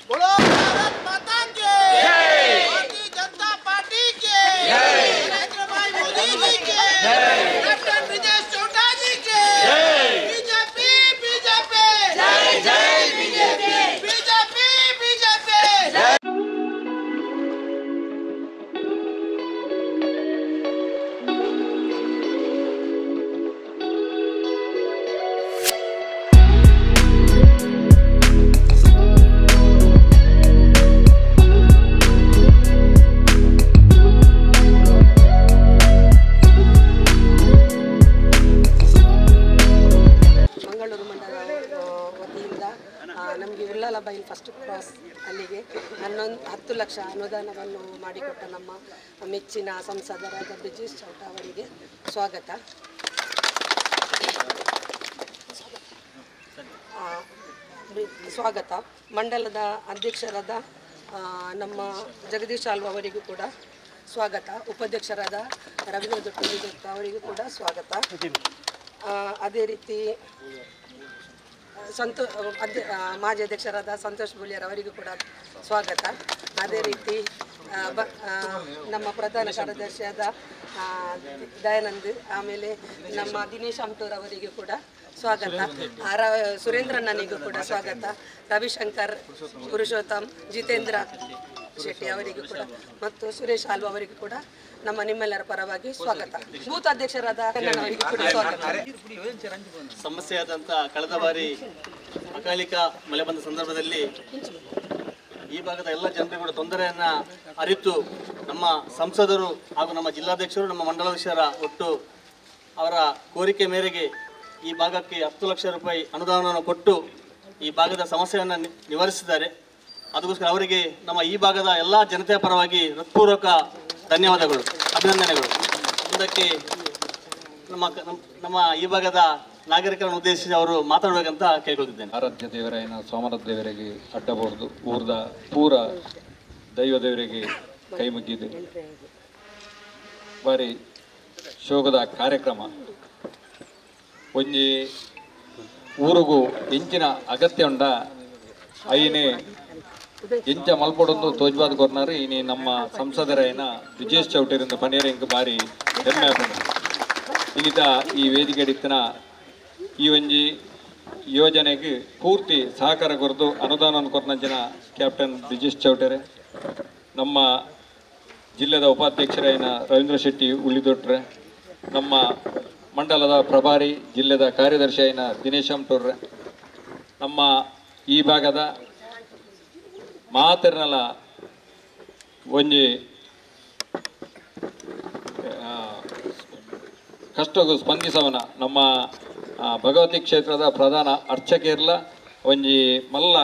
बोलो भारत माता की जय, भारतीय जनता पार्टी की जय, नरेंद्र भाई मोदी जी की जय, कैप्टन ब्रिजेश चौटा जी की जय, बीजेपी बीजेपी जय जय बीजेपी बीजेपी बीजेपी जय। ನಮಗೆ ಉಳ್ಳಾಲ ಬೈಲ್ ಫಸ್ಟ್ ಕ್ರಾಸ್ ಅಲ್ಲಿಗೆ 10 ಲಕ್ಷ ಅನುದಾನವನ್ನು ಮಾಡಿಕೊಟ್ಟ ನಮ್ಮ ಮೆಚ್ಚಿನ ಸಂಸದರಾದ ಬ್ರಿಜೇಶ್ ಚೌಟ ಅವರಿಗೆ ಸ್ವಾಗತ. ಮಂಡಲದ ಅಧ್ಯಕ್ಷರಾದ ನಮ್ಮ ಜಗದೀಶ್ ಆಳ್ವ ಅವರಿಗೂ ಕೂಡ ಸ್ವಾಗತ. ಉಪಾಧ್ಯಕ್ಷರಾದ ರವೀಂದ್ರ ದೊಡ್ಡ ಅವರಿಗೂ ಕೂಡ ಸ್ವಾಗತ. ಅದೇ ರೀತಿ ಮಾಜಿ ಅಧ್ಯಕ್ಷರಾದ ಸಂತೋಷ್ ಬುಳಿಯರ್ ಅವರಿಗೂ ಕೂಡ ಸ್ವಾಗತ. ಅದೇ ರೀತಿ ನಮ್ಮ ಪ್ರಧಾನ ಕಾರ್ಯದರ್ಶಿಯಾದ ದಯಾನಂದ್, ಆಮೇಲೆ ನಮ್ಮ ದಿನೇಶ್ ಅಮ್ಟೂರ್ ಅವರಿಗೂ ಕೂಡ ಸ್ವಾಗತ. ಸುರೇಂದ್ರಣ್ಣನಿಗೂ ಕೂಡ ಸ್ವಾಗತ. ರವಿಶಂಕರ್, ಪುರುಷೋತ್ತಮ್, ಜಿತೇಂದ್ರ ಶೆಟ್ಟಿ ಅವರಿಗೂ ಕೂಡ ಮತ್ತು ಸುರೇಶ್ ಆಲ್ವ ಅವರಿಗೂ ಕೂಡ ನಿಮ್ಮೆಲ್ಲರ ಪರವಾಗಿ ಸ್ವಾಗತ. ಬೂತ್ ಅಧ್ಯಕ್ಷರಾದ ಅವರಿಗೂ ಕೂಡ ಸ್ವಾಗತ. ಸಮಸ್ಯೆಯಾದಂಥ ಕಳೆದ ಬಾರಿ ಅಕಾಲಿಕ ಮಳೆ ಬಂದ ಸಂದರ್ಭದಲ್ಲಿ ಈ ಭಾಗದ ಎಲ್ಲ ಜನರಿಗೆ ಕೂಡ ತೊಂದರೆಯನ್ನು ಅರಿತು ನಮ್ಮ ಸಂಸದರು ಹಾಗೂ ನಮ್ಮ ಜಿಲ್ಲಾಧ್ಯಕ್ಷರು, ನಮ್ಮ ಮಂಡಲಾಧ್ಯಕ್ಷರ ಒಟ್ಟು ಅವರ ಕೋರಿಕೆ ಮೇರೆಗೆ ಈ ಭಾಗಕ್ಕೆ 10 ಲಕ್ಷ ರೂಪಾಯಿ ಅನುದಾನವನ್ನು ಕೊಟ್ಟು ಈ ಭಾಗದ ಸಮಸ್ಯೆಯನ್ನು ನಿವಾರಿಸಿದ್ದಾರೆ. ಅದಕ್ಕೋಸ್ಕರ ಅವರಿಗೆ ನಮ್ಮ ಈ ಭಾಗದ ಎಲ್ಲ ಜನತೆಯ ಪರವಾಗಿ ಹೃತ್ಪೂರ್ವಕ ಧನ್ಯವಾದಗಳು, ಅಭಿನಂದನೆಗಳು. ಇದಕ್ಕೆ ನಮ್ಮ ಈ ಭಾಗದ ನಾಗರಿಕರನ್ನು ಉದ್ದೇಶಿಸಿ ಅವರು ಮಾತಾಡಬೇಕಂತ ಕೇಳ್ಕೊಳ್ತಿದ್ದೇನೆ. ಆರಾಧ್ಯ ದೇವರಾಯನ ಸೋಮನಾಥ ದೇವರಿಗೆ ಅಡ್ಡಬಹುದು ಊರ್ದ ಪೂರ ದೈವ ದೇವರಿಗೆ ಕೈ ಮುಗಿದು ಬಾರಿ ಶೋಕದ ಕಾರ್ಯಕ್ರಮ ಒಂಜಿ ಊರಿಗೂ ಎಂಚಿನ ಅಗತ್ಯ ಉಂಡ ಐನೇ ಎಂಚ ಮಲ್ಪಡೊಂದು ತೋಜ್ವಾದ ಕೊರ್ನಾರು ಇನಿ ನಮ್ಮ ಸಂಸದರಾಯನ ಬ್ರಿಜೇಶ್ ಚೌಟರಿಂದ ಪನೇರ ಇಂಕ ಬಾರಿ ಹೆಮ್ಮೆ ಇನ್ನಿತ ಈ ವೇದಿಕೆ ಇತ್ತಿನ ಈ ಒಂಜಿ ಯೋಜನೆಗೆ ಪೂರ್ತಿ ಸಹಕಾರ ಕೊರದು ಅನುದಾನವನ್ನು ಕೊರ್ನಂಚಿನ ಕ್ಯಾಪ್ಟನ್ ಬ್ರಿಜೇಶ್ ಚೌಟರೆ, ನಮ್ಮ ಜಿಲ್ಲೆದ ಉಪಾಧ್ಯಕ್ಷರಾಯಿನ ರವೀಂದ್ರ ಶೆಟ್ಟಿ ಉಳಿದೊಟ್ರೆ, ನಮ್ಮ ಮಂಡಲದ ಪ್ರಭಾರಿ ಜಿಲ್ಲೆದ ಕಾರ್ಯದರ್ಶಿಯಾಯಿನ ದಿನೇಶ್ ಅಮ್ಟೂರ್ರೆ, ನಮ್ಮ ಈ ಭಾಗದ ಮಾತರ್ನಲ ಒಂಜಿ ಕಷ್ಟಗೂ ಸ್ಪಂದಿಸವನ ನಮ್ಮ ಭಗವತಿ ಕ್ಷೇತ್ರದ ಪ್ರಧಾನ ಅರ್ಚಕರ್ಲ ಒಂಜಿ ಮಲ್ಲ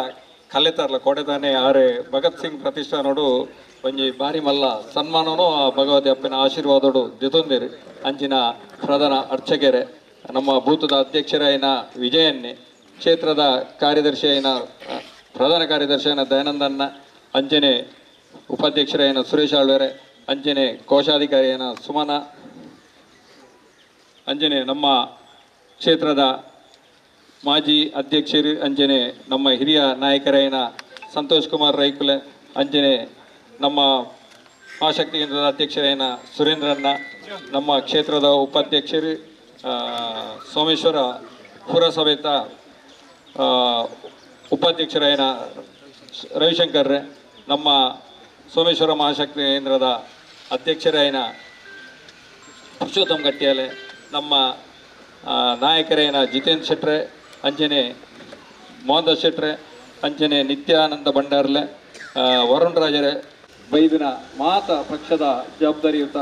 ಕಲೆತಾರ್ಲ ಕೊಡೆದಾನೆ ಆರೆ ಭಗತ್ ಸಿಂಗ್ ಪ್ರತಿಷ್ಠಾನೋಡು ಒಂಜಿ ಬಾರಿ ಮಲ್ಲ ಸನ್ಮಾನನು ಭಗವತಿ ಅಪ್ಪನ ಆಶೀರ್ವಾದೋಡು ದಿತೊಂದಿರು ಅಂಚಿನ ಪ್ರಧಾನ ಅರ್ಚಕರೇ, ನಮ್ಮ ಬೂತದ ಅಧ್ಯಕ್ಷರಾಯಿನ ವಿಜಯನ್ನೇ, ಕ್ಷೇತ್ರದ ಕಾರ್ಯದರ್ಶಿಯಾಯಿನ ಪ್ರಧಾನ ಕಾರ್ಯದರ್ಶಿಯಾಯಿನ ದಯಾನಂದನ್ನ, ಅಂಚನೆ ಉಪಾಧ್ಯಕ್ಷರಾಯಿನ ಸುರೇಶ್ ಆಳ್ವರೆ, ಅಂಚನೆ ಕೋಶಾಧಿಕಾರಿಯಾಯಿನ ಸುಮನ, ಅಂಚನೆ ನಮ್ಮ ಕ್ಷೇತ್ರದ ಮಾಜಿ ಅಧ್ಯಕ್ಷರು, ಅಂಚನೆ ನಮ್ಮ ಹಿರಿಯ ನಾಯಕರಾಯಿನ ಸಂತೋಷ್ ಕುಮಾರ್ ರೈಕುಲೆ, ಅಂಚನೆ ನಮ್ಮ ಮಹಾಶಕ್ತಿ ಕೇಂದ್ರದ ಅಧ್ಯಕ್ಷರಾಯಿನ ಸುರೇಂದ್ರಣ್ಣ, ನಮ್ಮ ಕ್ಷೇತ್ರದ ಉಪಾಧ್ಯಕ್ಷರು ಸೋಮೇಶ್ವರ ಪುರಸಭೆತ ಉಪಾಧ್ಯಕ್ಷರಾಯಿನ ರವಿಶಂಕರ್ರೆ, ನಮ್ಮ ಸೋಮೇಶ್ವರ ಮಹಾಶಕ್ತಿ ಕೇಂದ್ರದ ಅಧ್ಯಕ್ಷರಾಯಿನ ಪುರುಷೋತ್ತಮ್ ಗಟ್ಟಿಯಾಲೆ, ನಮ್ಮ ನಾಯಕರಾಯಿನ ಜಿತೇಂದ್ರ ಶೆಟ್ರೆ, ಅಂಚನೆ ಮೋಹನ್ ದಾಸ್ ಶೆಟ್ರೆ, ಅಂಚನೆ ನಿತ್ಯಾನಂದ ಭಂಡಾರ್ಲೆ, ವರುಣ್ ರಾಜರೇ, ಬೈದಿನ ಮಾತ ಪಕ್ಷದ ಜವಾಬ್ದಾರಿಯುತ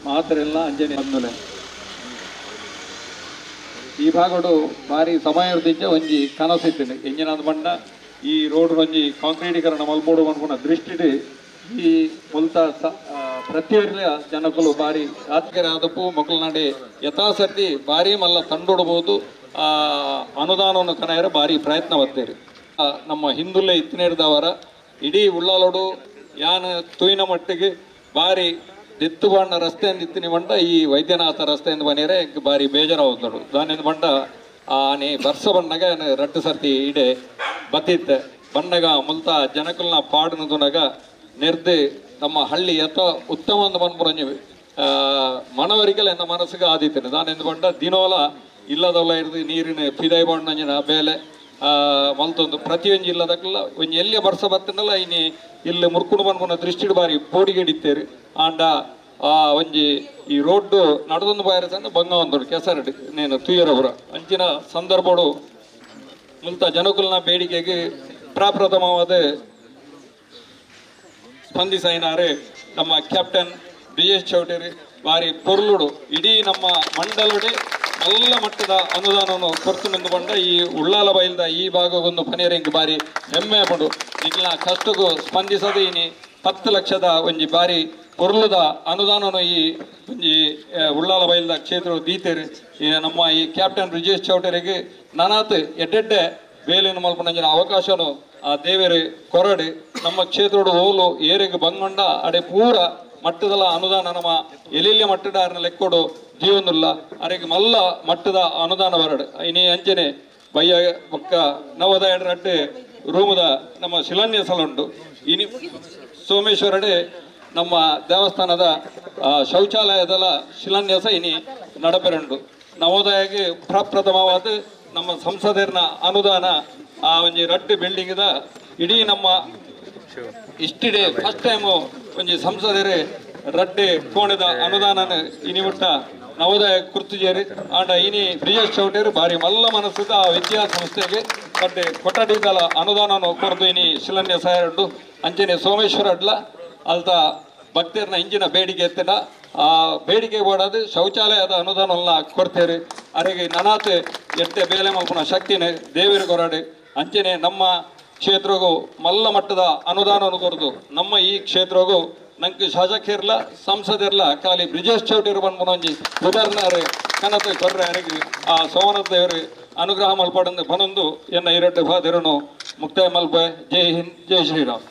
ಮಾತರೆಲ್ಲ ಅಂಜನೆ ಬಂದುಲೆ. ಈ ಭಾಗಡು ಭಾರಿ ಸಮಯದಿಂದ ಒಂಜಿ ಕನಸಿತ್ತು ಎಂಜಿನದ ಬಂಡ ಈ ರೋಡ್ ಒಂಜಿ ಕಾಂಕ್ರೀಟೀಕರಣ ಮಲ್ಪೋಡು ಅನ್ಕೊಂಡ ದೃಷ್ಟಿ ಈ ಮುಲ್ತ ಪ್ರತಿಯೊರ್ಲ ಜನಕಲು ಭಾರಿ ಆತ್ಕರೆ ಆದಪ್ಪು ಮಕ್ಕಳ ನಡೆ ಯಥಾಸರ್ತಿ ಭಾರಿ ಮಲ್ಲ ತಂಡೊಡಬಹುದು ಅನುದಾನವನ್ನು ಕನೆಯರ ಭಾರಿ ಪ್ರಯತ್ನ ಬರ್ತೇರಿ. ನಮ್ಮ ಹಿಂದುಲ್ಲೆ ಇತ್ತಿನೇರ್ದವರ ಇಡೀ ಉಳ್ಳಾಲೋಡು ಯಾನ ತುಯಿನ ಮಟ್ಟಿಗೆ ಭಾರಿ ದಿತ್ತು ಬಣ್ಣ ರಸ್ತೆಯಿಂದ ಇತ್ತಿನ ಬಂಡ ಈ ವೈದ್ಯನಾಥ ರಸ್ತೆಯಿಂದ ಬನ್ನಿರೆ ಭಾರಿ ಬೇಜಾರಾಗ್ತಡು ದಾನಿಂದ ಬಂಡ ಆನೆ ಬರ್ಸ ಬಣ್ಣಗೆ ರಟ್ಟು ಸರ್ತಿ ಇಡೆ ಬತ್ತಿತ್ತೆ ಬಂಡಗ ಮುಲ್ತ ಜನಕಲ್ನ ಪಾಡಿನ ತುನಗ ನೆರ್ದು ನಮ್ಮ ಹಳ್ಳಿ ಎತ್ತ ಉತ್ತಮ ಒಂದು ಮನ್ಪುರಂಜಿ ಮನವರಿಕೆಲ್ಲ ಎನ್ನ ಮನಸ್ಸಿಗೆ ಆದಿತ್ತೇನೆ ನಾನು ಎಂದು ಬಂಡ ದಿನೋಲ ಇಲ್ಲದಲ್ಲ ಇರ್ದು ನೀರಿನ ಪಿದೈ ಬಣ್ಣಂಜಿನ ಬೇಲೆ ಮಲ್ತೊಂದು ಪ್ರತಿಯೊಂದು ಇಲ್ಲದಕ್ಕೆಲ್ಲ ಒಂಜಿ ಎಲ್ಲಿಯ ಬರ್ಸ ಬತ್ತನಲ್ಲ ಇನಿ ಇಲ್ಲಿ ಮುರ್ಕುಡು ಮನ್ಪುನ ದೃಷ್ಟಿ ಬಾರಿ ಬೋಡಿಗೆಡಿತ್ತೇರು ಆಂಡ ಒಂಜಿ ಈ ರೋಡ್ಡು ನಡೆದೊಂದು ಬಾಯರಸನ್ನು ಬಂಗ ಒಂದು ಕೆಸರಡು ನೇನು ತುಯ್ಯರವರ ಅಂಚಿನ ಸಂದರ್ಭಡು ಮುಲ್ತ ಜನಕುಲ್ನ ಬೇಡಿಕೆಗೆ ಪ್ರಪ್ರಥಮವಾದ ಸ್ಪಂದಿಸೈನಾರೆ ನಮ್ಮ ಕ್ಯಾಪ್ಟನ್ BS ಚೌಟರಿ ಬಾರಿ ಪೊರ್ಲುಡು ಇಡೀ ನಮ್ಮ ಮಂಡಲಡೆ ಎಲ್ಲ ಮಟ್ಟದ ಅನುದಾನವನ್ನು ಕೊಡ್ತು ಬಂದ ಈ ಉಳ್ಳಾಲ ಬೈಲ್ದ ಈ ಭಾಗಕ್ಕೊಂದು ಪನೇರಿಂಗ್ ಬಾರಿ ಹೆಮ್ಮೆ ಪಡು ನಿಖಿಲ್ನ ಕಷ್ಟಕ್ಕೂ ಸ್ಪಂದಿಸದೆ ಇನಿ 10 ಲಕ್ಷದ ಒಂಜಿ ಬಾರಿ ಪೊರ್ಲುದ ಅನುದಾನವನ್ನು ಈ ಒಂಜಿ ಉಳ್ಳಾಲ ಬೈಲ್ದ ಕ್ಷೇತ್ರ ದೀತೆರು ನಮ್ಮ ಈ ಕ್ಯಾಪ್ಟನ್ BS ಚೌಟರಿಗೆ ನನಾತ್ ಎಡ್ಡೆಡ್ಡೆ ಬೇಲಿನ ಮಲ್ಪನಂಜಿನ ಅವಕಾಶನು ಆ ದೇವೇರು ಕೊರಡು ನಮ್ಮ ಕ್ಷೇತ್ರದ ಹೋಲು ಏರಿಗೆ ಬಂಗೊಂಡ ಅಡೆ ಪೂರ ಮಟ್ಟದಲ್ಲ ಅನುದಾನ ನಮ್ಮ ಎಲ್ಲಿಯ ಮಟ್ಟದ ಲೆಕ್ಕೊಡು ಜೀವನಿಲ್ಲ ಅರೆಗೆ ಮಲ್ಲ ಮಟ್ಟದ ಅನುದಾನ ಬರಡು ಇನಿ ಅಂಚನೆ ಬಯ್ಯ ಪಕ್ಕ ನವೋದಯ ರಡ್ಡೆ ರೂಮದ ನಮ್ಮ ಶಿಲಾನ್ಯಾಸಲುಂಟು ಇನಿ ಸೋಮೇಶ್ವರಡೆ ನಮ್ಮ ದೇವಸ್ಥಾನದ ಶೌಚಾಲಯದ ಶಿಲಾನ್ಯಾಸ ಇನಿ ನಡಪೆರಂಡು ನವೋದಯಗೆ ಪ್ರಪ್ರಥಮವಾದ ನಮ್ಮ ಸಂಸದರ ಅನುದಾನ ಆ ಒಂಜಿ ರಡ್ಡು ಬಿಲ್ಡಿಂಗ್ದ ಇಡೀ ನಮ್ಮ ಇಷ್ಟಿಡೆ ಫಸ್ಟ್ ಟೈಮು ಒಂಜಿ ಸಂಸದರೇ ರಡ್ಡೆ ಕೋಣದ ಅನುದಾನ ಇನಿ ಮುಟ್ಟ ನವೋದಯ ಕುರ್ತುಜೇರಿ ಆಂಡ ಇನಿ BS ಚೌಟೇರು ಬಾರಿ ಮಲ್ಲ ಮನಸ್ಸದ ಆ ವಿದ್ಯಾಸಂಸ್ಥೆಗೆ ಬಡ್ಡೆ ಕೊಠಡಿದಲ ಅನುದಾನ ಕೊರದು ಇನಿ ಶಿಲಾನ್ಯಾಸ ಎರಡು ಅಂಚನೆ ಸೋಮೇಶ್ವರ ಅಡ್ಲ ಅಲ್ದ ಭಕ್ತರನ್ನ ಇಂಜಿನ ಬೇಡಿಕೆ ಎತ್ತಿನ ಆ ಬೇಡಿಕೆ ಓಡೋದು ಶೌಚಾಲಯದ ಅನುದಾನ ಕೊಡ್ತೇವೆ ಅರೆಗೆ ನನಾತ್ ಎಟ್ಟೆ ಬೇಲೆ ಮಲ್ಪನ ಶಕ್ತಿನೇ ದೇವರ ಕೊರಡೆ ಅಂಚನೆ ನಮ್ಮ ಕ್ಷೇತ್ರಗೂ ಮಲ್ಲ ಮಟ್ಟದ ಅನುದಾನವನ್ನು ಕೊರದು ನಮ್ಮ ಈ ಕ್ಷೇತ್ರಗೂ ನಂಗೆ ಶಾಸಕರಿಲ್ಲ ಸಂಸದರಿಲ್ಲ ಖಾಲಿ BS ಚೌಟೇರು ಬಂದ್ಬಂದು ಉದಾಹರಣೆ ಕನತು ಕೊರ್ರೆ ಅನೆಗೆ ಆ ಸೋಮನಾಥ ದೇವರು ಅನುಗ್ರಹ ಮಲ್ಪಡಂದು ಬನೊಂದು ಎನ್ನ ಇರಟ್ಟು ಬಾದಿರನು ಮುಕ್ತಾಯ ಮಲ್ಪ. ಜೈ ಹಿಂದ್, ಜೈ ಶ್ರೀರಾಮ್.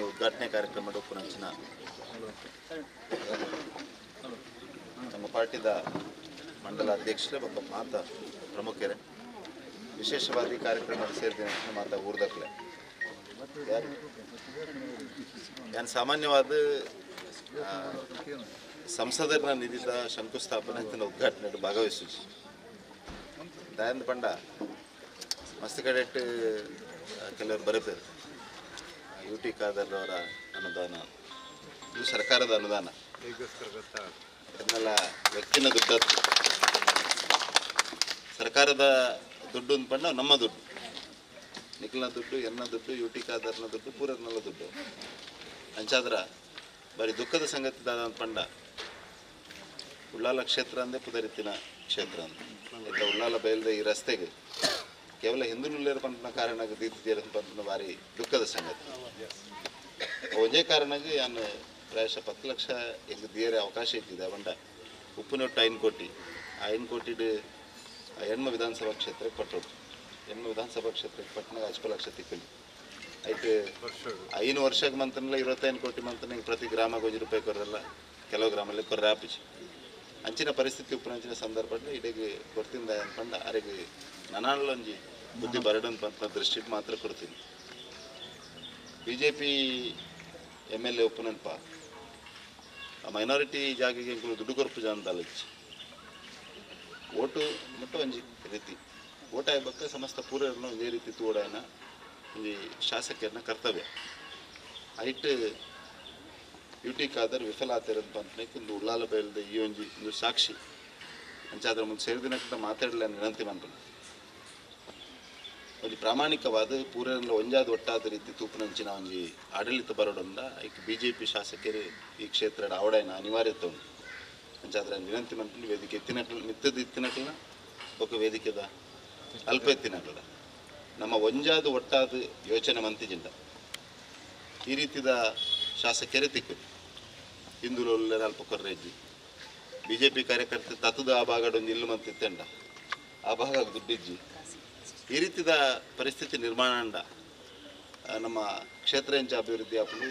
ಉದ್ಘಾಟನೆ ಕಾರ್ಯಕ್ರಮ ಪುನಂಚಿನ ನಮ್ಮ ಪಾರ್ಟಿದ ಮಂಡಲ ಅಧ್ಯಕ್ಷರೇ ಮತ್ತು ಮಾತ ಪ್ರಮುಖರೇ ವಿಶೇಷವಾದಿ ಕಾರ್ಯಕ್ರಮ ಸೇರಿದ ಮಾತಾ ಊರ್ದಕ್ಲೆ ನಾನು ಸಾಮಾನ್ಯವಾದ ಸಂಸದರ ನಿಧಿದ ಶಂಕುಸ್ಥಾಪನೆ ಉದ್ಘಾಟನೆ ಭಾಗವಹಿಸಿ ದಯಾನಂದ ಪಂಡ ಮಸ್ತ್ ಕಡೆಟ್ ಕೆಲವರು ಬರುತ್ತಾರೆ. ಯು ಟಿ ಖಾದರ್ ಅವರ ಅನುದಾನ, ಇದು ಸರ್ಕಾರದ ಅನುದಾನ, ಇದನ್ನೆಲ್ಲ ವ್ಯಕ್ತಿನ ದುಡ್ಡು, ಸರ್ಕಾರದ ದುಡ್ಡು ಅಂದ್ಪಂಡ ನಮ್ಮ ದುಡ್ಡು, ನಿಖಿಲ್ನ ದುಡ್ಡು, ಎನ್ನ ದುಡ್ಡು, ಯು ಟಿ ಖಾದರ್ನ ದುಡ್ಡು, ಪೂರರ್ನೆಲ್ಲ ದುಡ್ಡು ಅಂಚಾದ್ರ ಬಾರಿ ದುಃಖದ ಸಂಗತಿ ಅಂದ್ಪಂಡ ಉಳ್ಳಾಲ ಕ್ಷೇತ್ರ ಅಂದೇ ಪುದರಿತ್ತಿನ ಕ್ಷೇತ್ರ ಅಂತ ಇಲ್ಲ ಉಳ್ಳಾಲ ಬಯಲ್ದ ಈ ರಸ್ತೆಗೆ ಕೇವಲ ಹಿಂದೂನುಳ್ಳೇರ ಪಂಪನ ಕಾರಣ ದೀತಿದ್ದೀರ ಪಂಪನ ಭಾರಿ ದುಃಖದ ಸಂಗತಿ. ಒಂದೇ ಕಾರಣಕ್ಕೆ ನಾನು ಪ್ರಾಯಶಃ 10 ಲಕ್ಷ ಹೆಂಗೆ ದಿಯರೆ ಅವಕಾಶ ಇಟ್ಟಿದೆ ಬಂಡ ಉಪ್ಪುನೊಟ್ಟು 5 ಕೋಟಿ ಆ 5 ಕೋಟಿಡು ಹೆಣ್ಮ ವಿಧಾನಸಭಾ ಕ್ಷೇತ್ರಕ್ಕೆ ಪಟ್ಟೋಡು ಹೆಣ್ಮ ವಿಧಾನಸಭಾ ಕ್ಷೇತ್ರಕ್ಕೆ ಪಟ್ಟಣಾಗ 10 ಲಕ್ಷ ತಿಕ್ಕಲಿ ಐಟು 5 ವರ್ಷಕ್ಕೆ ಮಂತನಲ್ಲ 25 ಕೋಟಿ ಮಂತನ ಪ್ರತಿ ಗ್ರಾಮಕ್ಕೆ 1 ರೂಪಾಯಿ ಕೊರಲ್ಲ, ಕೆಲವು ಗ್ರಾಮಲ್ಲಿ ಕೊರ್ರೆ ಆಪಿಸಿ ಅಂಚಿನ ಪರಿಸ್ಥಿತಿ ಉಪ್ಪುನಂಚಿನ ಸಂದರ್ಭದಲ್ಲಿ ಇಡೀಗೆ ಕೊಡ್ತಿಂದ ಅಂದ್ಕೊಂಡು ಅರೆಗೆ ನನಾಳೊಂಜಿ ಬುದ್ಧಿ ಬರಡನ್ ಅಂತ ದೃಷ್ಟಿಗೆ ಮಾತ್ರ ಕೊಡ್ತೀನಿ. BJP MLA ಉಪ್ಪುನನ್ಪ ಮೈನಾರಿಟಿ ಜಾಗಿಗೆ ದುಡ್ಡು ಕೊರಪು ಜಾನದಾಲಚ್ಚಿ ಓಟು ಮುಟ್ಟ ಒಂಜಿ ರೀತಿ ಓಟ ಆಗ್ಬೇಕ ಸಮಸ್ತ ಪೂರನ್ನು ಇದೇ ರೀತಿ ತೋಡಾಯನ ಈ ಶಾಸಕರನ್ನ ಕರ್ತವ್ಯ ಐಟ್ ಯು ಟಿ ಖಾದರ್ ವಿಫಲ ಆತಿರಂತ ಅಂತನಕ್ಕೆ ಒಂದು ಉಳ್ಳಾಲ ಬಯಲ್ದ ಈ ಒಂದು ಸಾಕ್ಷಿ ಅಂಚಾದ್ರ ಮುಂದೆ ಸೇರಿದಿನಕ್ಕಿಂತ ಮಾತಾಡಲಿಲ್ಲ ವಿನಂತಿ ಮಾಡ್ತೀನಿ. ಒಂದು ಪ್ರಾಮಾಣಿಕವಾದ ಪೂರಲ್ಲ ಒಂಜಾದ ಒಟ್ಟಾದ ರೀತಿ ತೂಪುನಂಚಿನ ಒಂಜಿ ಆಡಳಿತ ಬರೋಡಂದ ಐಕ್ BJP ಶಾಸಕರು ಈ ಕ್ಷೇತ್ರ ಆವಡಾಯನ ಅನಿವಾರ್ಯತೆ ಉಂಟು ಅಂಚಾದ್ರ ವಿನಂತಿ ಮಾಡ್ತೀನಿ. ವೇದಿಕೆ ಎತ್ತಿನಕ್ಲ ಮಿತ್ತದ ಎತ್ತಿನಕ್ಲನ ಒಕ್ಕ ವೇದಿಕೆದ ಅಲ್ಪ ಎತ್ತಿನಕ್ಲ ನಮ್ಮ ಒಂಜಾದ ಒಟ್ಟಾದ ಯೋಚನೆ ಮಂತಿಜಿಂದ ಈ ರೀತಿದ ಶಾಸಕರೇ ತಿಕ್ಕು ಹಿಂದೂಲೊಲ್ಲ ಅಲ್ಪ ಕೊರ್ರೆಜ್ಜಿ BJP ಕಾರ್ಯಕರ್ತೆ ತತ್ತದ ಆ ಭಾಗಡೊಂದು ಇಲ್ಲು ಮಂತಿತ್ತಂಡ ಆ ಭಾಗ ದುಡ್ಡಿಜ್ಜಿ ಈ ರೀತಿದ ಪರಿಸ್ಥಿತಿ ನಿರ್ಮಾಣ ಅಂಡ ನಮ್ಮ ಕ್ಷೇತ್ರ ಹೆಂಚ ಅಭಿವೃದ್ಧಿ ಆಪನು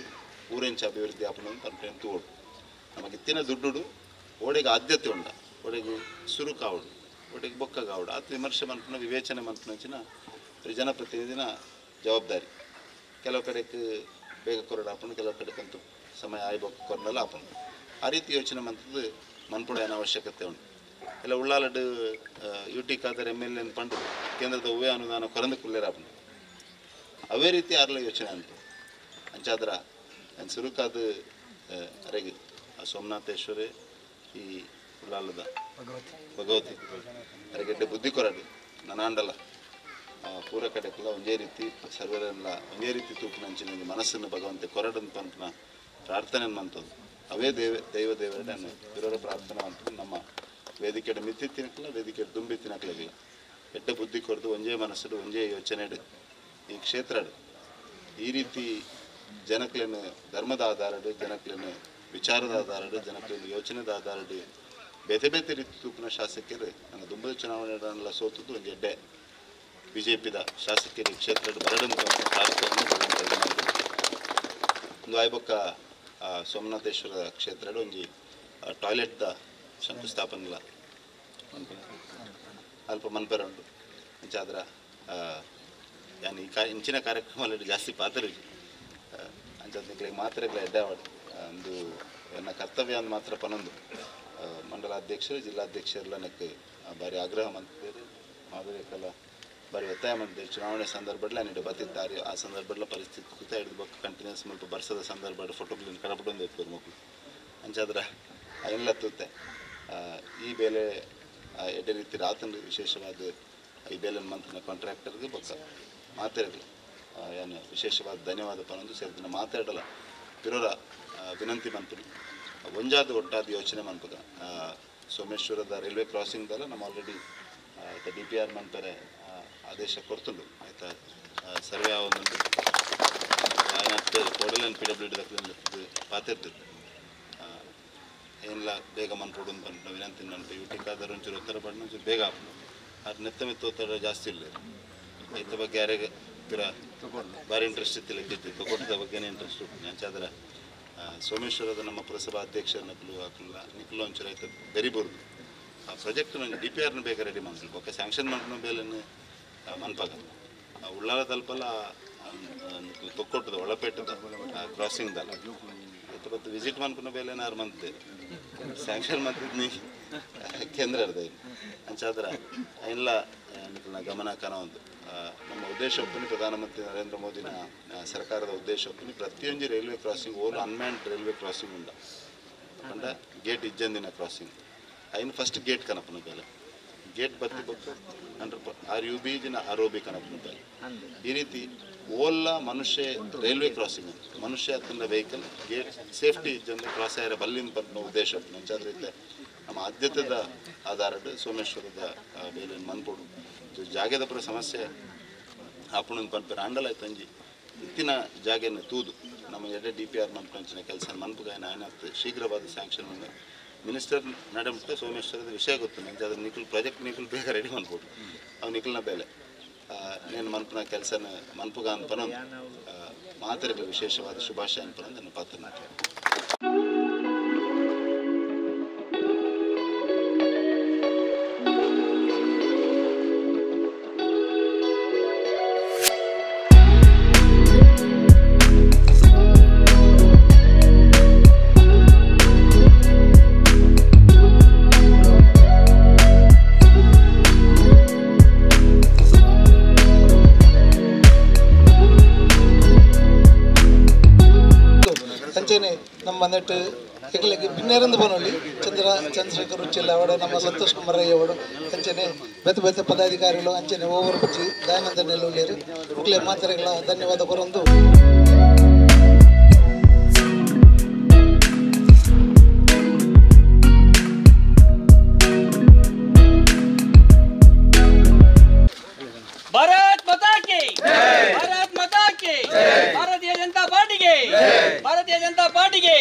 ಊರೆಂಚ ಅಭಿವೃದ್ಧಿ ಆಪನು ಅಂತ ಅಂತ ಓಡು ನಮಗೆ ಇತ್ತಿನ ದುಡ್ಡು ಓಡೆಗೆ ಆದ್ಯತೆ ಉಂಡ ಓಡೆಗೆ ಸುರುಕಾವಡು ಓಡೆಗೆ ಬೊಕ್ಕಗಾವಡು ಆತ ವಿಮರ್ಶೆ ಮನ್ಪನ ವಿವೇಚನೆ ಮನ್ಪನಂಚಿನ ಜನಪ್ರತಿನಿಧಿನ ಜವಾಬ್ದಾರಿ. ಕೆಲವು ಕಡೆಗೆ ಬೇಗ ಕೊರಡು ಆಪನು, ಕೆಲವು ಕಡೆಗಂತೂ ಸಮಯ ಆಯ್ಬೇಕು ಕೊರನಲ್ಲ ಆಪನು. ಆ ರೀತಿ ಯೋಚನೆ ಮಂತದ್ದು ಮನ್ಪುಡೇನ ಅವಶ್ಯಕತೆ ಉಂಟು. ಎಲ್ಲ ಉಳ್ಳಾಲಡ್ U T Khader MLA Pandu ಕೇಂದ್ರದ ಉವೆ ಅನುದಾನ ಕೊರಂದು ಕುಲ್ಲೇರಾಪನು ಅವೇ ರೀತಿ ಆರ್ಲ ಯೋಚನೆ ಅಂತ ಅಂಚಾದ್ರ ನಾನು ಸುರುಕಾದ ಅರೆಗೆ ಸೋಮನಾಥೇಶ್ವರಿ ಈ ಉಳ್ಳಾಲದ ಭಗವತಿ ಅರೆಗೆಡ್ಡೆ ಬುದ್ಧಿ ಕೊರಡು ನನಾಂಡಲ ಪೂರ ಕಡೆಗೆಲ್ಲ ಒಂದೇ ರೀತಿ ಸರ್ವರೆಲ್ಲ ಒಂದೇ ರೀತಿ ತೂಪಿನಂಚಿನ ಮನಸ್ಸನ್ನು ಭಗವಂತೆ ಕೊರಡನ್ ಪಂಪನ ಪ್ರಾರ್ಥನೆ ಮಂತದ್ದು ಅವೇ ದೈವ ದೇವರನ್ನು ಇರೋರ ಪ್ರಾರ್ಥನೆ ಅಂತ ನಮ್ಮ ವೇದಿಕೆ ಮಿತ್ತಿ ತಿನ್ನಕ್ಲ ವೇದಿಕೆ ತುಂಬಿ ತಿನ್ನಕ್ಲಾಗಿಲ್ಲ ಎಡ್ಡೆ ಬುದ್ಧಿ ಕೊರದು ಒಂದೇ ಮನಸ್ಸು ಒಂದೇ ಯೋಚನೆ ಈ ಕ್ಷೇತ್ರ ಈ ರೀತಿ ಜನಕ್ಲೇನು ಧರ್ಮದ ಆಧಾರಡು ಜನಕ್ಲೇನು ವಿಚಾರದ ಆಧಾರಡು ಜನಕ್ಲೇನು ಯೋಚನೆದ ಆಧಾರಡು ಬೇತೆ ಬೇತೆ ರೀತಿ ತೂಪಿನ ಶಾಸಕರು ನನ್ನ ದುಂಬದ ಚುನಾವಣೆಗಳನ್ನೆಲ್ಲ ಸೋತದ್ದು ಒಂದು ಎಡ್ಡೆ BJPದ ಶಾಸಕರು ಈ ಕ್ಷೇತ್ರ ಬರಡಂತ ಒಂದು ಆಯ್ಬೊಕ್ಕ ಸೋಮನಾಥೇಶ್ವರ ಕ್ಷೇತ್ರ ಒಂಜಿ ಟಾಯ್ಲೆಟ್ದ ಶಂಕುಸ್ಥಾಪನೆಲ್ಲ ಅಲ್ಪ ಮನ್ಪೆರ ಉಂಟು ಅಂಚಾದ್ರ ಯಾನ್ ಈ ಇಂಚಿನ ಕಾರ್ಯಕ್ರಮದಲ್ಲಿ ಜಾಸ್ತಿ ಪಾತ್ರ ಅಂಚೆ ಮಾತ್ರೆಗಳ ಎಡ್ಡಾವಡು ಒಂದು ನನ್ನ ಕರ್ತವ್ಯ ಅಂತ ಮಾತ್ರ ಪನೊಂದು ಮಂಡಲಾಧ್ಯಕ್ಷರು ಜಿಲ್ಲಾಧ್ಯಕ್ಷರೆಲ್ಲ ನನಗೆ ಭಾರಿ ಆಗ್ರಹ ಮಂತಿದ್ದಾರೆ ಮಾದರಿಕಲ್ಲ ಭಾರಿ ಒತ್ತಾಯ ಮಾಡಿದೆ ಚುನಾವಣೆ ಸಂದರ್ಭದಲ್ಲಿ ನಾನು ಬತ್ತಿದ್ದಾರೆ ಆ ಸಂದರ್ಭದಲ್ಲಿ ಪರಿಸ್ಥಿತಿ ಕೂತ ಹಿಡಿದು ಬಕ್ಕ ಕಂಟಿನ್ಯೂಸ್ ಸ್ವಲ್ಪ ಬರ್ಸದ ಸಂದರ್ಭ ಫೋಟೋಗಳನ್ನು ಕಡಪಡೊಂದು ಇರ್ತಾರೆ ಮಕ್ಕಳು ಅಂಚಾದ್ರ ಎಲ್ಲ ತೂತೆ ಈ ಬೇಲೆ ಎಡ್ಡೆ ರೀತಿ ರಾತಂದು ವಿಶೇಷವಾದ ಈ ಬೇಲನ್ ಮಂತ್ನ ಕಾಂಟ್ರಾಕ್ಟರ್ಗೆ ಬಕ್ಕ ಮಾತಾಡಲಿ ಏನು ವಿಶೇಷವಾದ ಧನ್ಯವಾದ ಪನೊಂದು ಸೇರಿದ ಮಾತಾಡಲ್ಲ ಇರೋರ ವಿನಂತಿ ಮಂತ್ರಿ ಒಂಜಾದ ಒಟ್ಟಾದ ಯೋಚನೆ ಮನ್ಪದ ಸೋಮೇಶ್ವರದ ರೈಲ್ವೆ ಕ್ರಾಸಿಂಗ್ದಲ್ಲ ನಮ್ಮ ಆಲ್ರೆಡಿ DPR ಮಂತಾರೆ ಆದೇಶ ಕೊಡ್ತುಂಡು ಆಯ್ತಾ ಸರ್ವೆ ಒಂದೊಂದು ಆಯ್ತು ಕೋಡಲನ್ನು PWD ಪಾತಿರ್ತಿತ್ತು ಏನಿಲ್ಲ ಬೇಗ ಮನ್ಪೊಡು ಅಂತ ವಿನಂತಿ ನನ್ನ ಯು ಟಿ ಖಾದರ್ ಒಂಚೂರು ಉತ್ತರ ಪಡ್ನ ಒಂಚೂರು ಬೇಗ ಹಾಕೊಂಡು ಅದು ನೆತ್ತ ಒತ್ತಡ ಜಾಸ್ತಿ ಇಲ್ಲ ರೈತ ಬಗ್ಗೆ ಯಾರಿಗೆ ಭಾರಿ ಇಂಟ್ರೆಸ್ಟ್ ಇತ್ತಿಲ್ಲ ಕೊಟ್ಟದ ಬಗ್ಗೆನೇ ಇಂಟ್ರೆಸ್ಟ್ ಉಂಟು ಅಂಚಾದ್ರೆ ಸೋಮೇಶ್ವರದ ನಮ್ಮ ಪುರಸಭಾ ಅಧ್ಯಕ್ಷ ನಕಲು ಹಾಕಲ್ಲ ನಿಖಲು ಒಂಚೂರು ಆಯ್ತು ಬೆರಿಬೋದು ಆ ಪ್ರಾಜೆಕ್ಟ್ ನನಗೆ DPRನ ಬೇಗ ರೆಡಿ ಮಾಡ್ಬೇಕು ಓಕೆ ಸ್ಯಾಂಕ್ಷನ್ ಮಾಡ್ಕೊಂಡು ಬೇಲನ್ನು ಮನ್ಪಗ ಉಳ್ಳಾಲ ತಲುಪಲ್ಲ ತೊಕ್ಕೊಟ್ಟದ ಒಳಪೇಟದ ಕ್ರಾಸಿಂಗ್ದಲ್ಲ ಮತ್ತು ವಿಸಿಟ್ ಮನ್ಪುನ ಬೇಲೆ 6 ಮಂತ್ ಸ್ಯಾಂಕ್ಷನ್ ಮಾಡ್ತಿದ್ನಿ ಕೇಂದ್ರದ ಅಂಚಾದ್ರೆ ಎಲ್ಲ ಗಮನ ಕಾಣುವಂಥ ನಮ್ಮ ಉದ್ದೇಶ ಒಪ್ಪನಿ ಪ್ರಧಾನಮಂತ್ರಿ ನರೇಂದ್ರ ಮೋದಿನ ಸರ್ಕಾರದ ಉದ್ದೇಶ ಒಪ್ಪನಿ ಪ್ರತಿಯೊಂದು ರೈಲ್ವೆ ಕ್ರಾಸಿಂಗ್ ಓಲ್ ಅನ್ಮ್ಯಾನ್ಡ್ ರೈಲ್ವೆ ಕ್ರಾಸಿಂಗ್ ಉಂಡ ಅಂಡ ಗೇಟ್ ಇಜ್ಜಂದಿನ ಕ್ರಾಸಿಂಗ್ ಐನು ಫಸ್ಟ್ ಗೇಟ್ ಕನಪನ ಬೇಲೆ ಗೇಟ್ ಬತ್ತಿ ಬತ್ತು RUB ಜಿನ ROB ಕನಪನ ಬೇಲೆ ಈ ರೀತಿ ಓಲ್ಲ ಮನುಷ್ಯ ರೈಲ್ವೆ ಕ್ರಾಸಿಂಗ್ ಮನುಷ್ಯ ಹತ್ತಿನ ವೆಹಿಕಲ್ ಗೇಟ್ ಸೇಫ್ಟಿ ಇಜ್ಜಂದು ಕ್ರಾಸ್ ಆಯ್ರ ಬಲ್ಲಿಂದ ಬಂದ ಉದ್ದೇಶ ಒಪ್ಪನಿ ಅಂಚಾದ್ರೆ ಇತ್ತೆ ನಮ್ಮ ಆದ್ಯತೆದ ಆಧಾರದ ಸೋಮೇಶ್ವರದ ಬೇಲೆ ಮನ್ಪೊಡು ಜಾಗದ ಪುರ ಸಮಸ್ಯೆ ಆಪುಣನ್ ಪನ್ಪೇರು ಅಂಡಲ ತಂಜಿ ಇತ್ತಿನ ಜಾಗೆನ ತೂದು ನಮ್ಮ ಎಡೆ DPR ಮನ್ಪಂಚಿನ ಕೆಲಸ ಮನ್ಪುಗಾಯನ ಆಯ್ನ ಶೀಘ್ರವಾದ ಸ್ಯಾಂಕ್ಷನ್ ಉಂಡು ಮಿನಿಸ್ಟರ್ ನಡಮಟ್ಟ ಸೋಮೇಶ್ವರದ ವಿಷಯ ಗೊತ್ತು ನಂಗೆ ಅದ್ರ ನಿಖಲ್ ಪ್ರಾಜೆಕ್ಟ್ ನಿಖಲ್ ಬೇಗ ರೆಡಿ ಮಾಡ್ಬೋದು ಅವು ನಿಖಲ್ನ ಬೇಲೆ నేను ಮನ್ಪನ ಕೆಲಸನ ಮನ್ಪುಗ ಅನ್ಪನ ಮಾತರಿಗೆ ವಿಶೇಷವಾದ ಶುಭಾಶಯ ಅನ್ಪನ ನನ್ನ ಪಾತ್ರ ನಮ್ಮ ನೆಟ್ಟು ಹೆಗ್ಲಿಗೆ ಭಿನ್ನೇರಂದು ಬನೋಲಿ ಚಂದ್ರಶೇಖರ್ ಉಚ್ಚಿಲ್ಲ ಅವಡೆ ನಮ್ಮ ಸಂತೋಷ್ ಕುಮಾರ್ ರೈ ಅವಡು ಅಂಚನೆ ಬೇತೆ ಪದಾಧಿಕಾರಿಗಳು ಅಂಚನೆ ಓವರ್ ಬಚ್ಚಿ ದಯಾನಂದ ನೆಲ್ಲೂಲೇರು ಮುಕ್ಲೆ ಮಾತ್ರೆಗಳ ಧನ್ಯವಾದ ಕೊರೊಂದು भारत माता की भारत माता की भारतीय जनता पार्टी के